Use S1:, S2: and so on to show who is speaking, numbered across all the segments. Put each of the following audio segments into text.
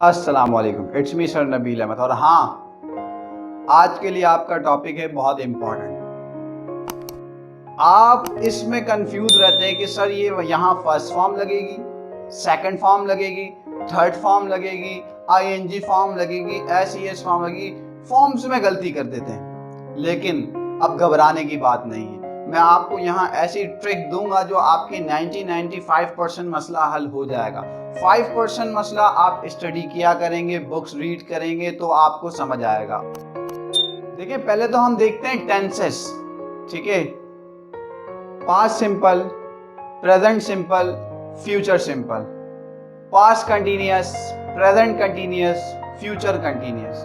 S1: अस्सलामुअलैकुम, it's me sir Nabeel Ahmad. और हाँ, आज के लिए आपका टॉपिक है बहुत इम्पोर्टेंट। आप इसमें कंफ्यूज रहते हैं कि सर ये यहाँ फर्स्ट फॉर्म लगेगी, सेकंड फॉर्म लगेगी, थर्ड फॉर्म लगेगी, आईएनजी फॉर्म लगेगी, एसईएस फॉर्म लगेगी। फॉर्म्स में गलती कर देते हैं, लेकिन अब घबराने की बात नहीं है। मैं आपको यहाँ ऐसी ट्रिक दूंगा जो आपकी 90-95% मसला हल हो जाएगा। 5% मसला आप स्टडी किया करेंगे, बुक्स रीड करेंगे तो आपको समझ आएगा। देखिए, पहले तो हम देखते हैं टेंसेस। ठीक है, past simple, present simple, future simple, past continuous, present continuous, future continuous,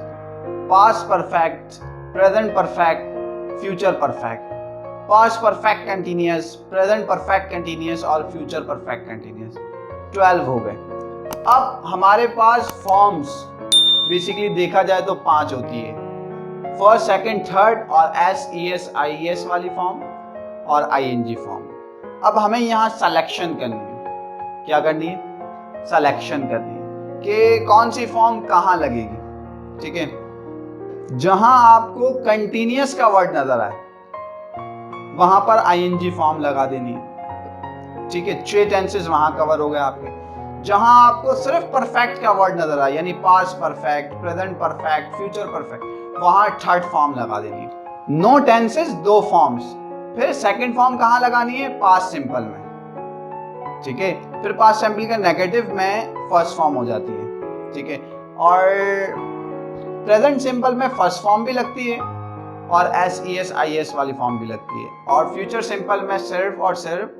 S1: past perfect, present perfect, future perfect, past perfect continuous, present perfect continuous और फ्यूचर परफेक्ट कंटिन्यूअस। 12 हो गए। अब हमारे पास फॉर्म्स बेसिकली देखा जाए तो 5 होती है, फर्स्ट, सेकंड, थर्ड और एसईएस आईएएस वाली फॉर्म और आईएनजी फॉर्म। अब हमें यहाँ सिलेक्शन करनी है। क्या करनी है? सिलेक्शन करनी है कि कौन सी फॉर्म कहाँ लगेगी। ठीक है, जहां आपको कंटिन्यूअस का वर्ड नजर आए वहां पर आईएनजी फॉर्म लगा देनी है। ठीक है, 6 टेंसेस वहां कवर हो गए आपके। जहां आपको सिर्फ परफेक्ट का वर्ड नजर आए, यानी past perfect, present perfect, future perfect, वहां थर्ड फॉर्म लगा देनी है। No tenses, 2 forms. फिर सेकंड फॉर्म कहां लगानी है? पास्ट सिंपल में। ठीक है, फिर पास्ट सिंपल का नेगेटिव में फर्स्ट फॉर्म हो जाती है। ठीक है, और प्रेजेंट सिंपल में फर्स्ट फॉर्म भी लगती है और एसईएस आईएएस वाली फॉर्म भी लगती है, और फ्यूचर सिंपल में सिर्फ और सिर्फ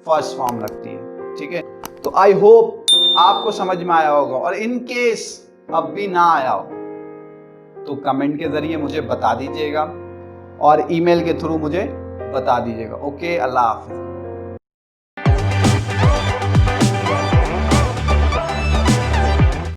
S1: फर्स्ट फॉर्म लगती है। ठीक है, तो आई होप आपको समझ में आया होगा, और इन केस अब भी ना आया हो तो कमेंट के जरिए मुझे बता दीजिएगा और ईमेल के थ्रू मुझे बता दीजिएगा। ओके, अल्लाह हाफिज।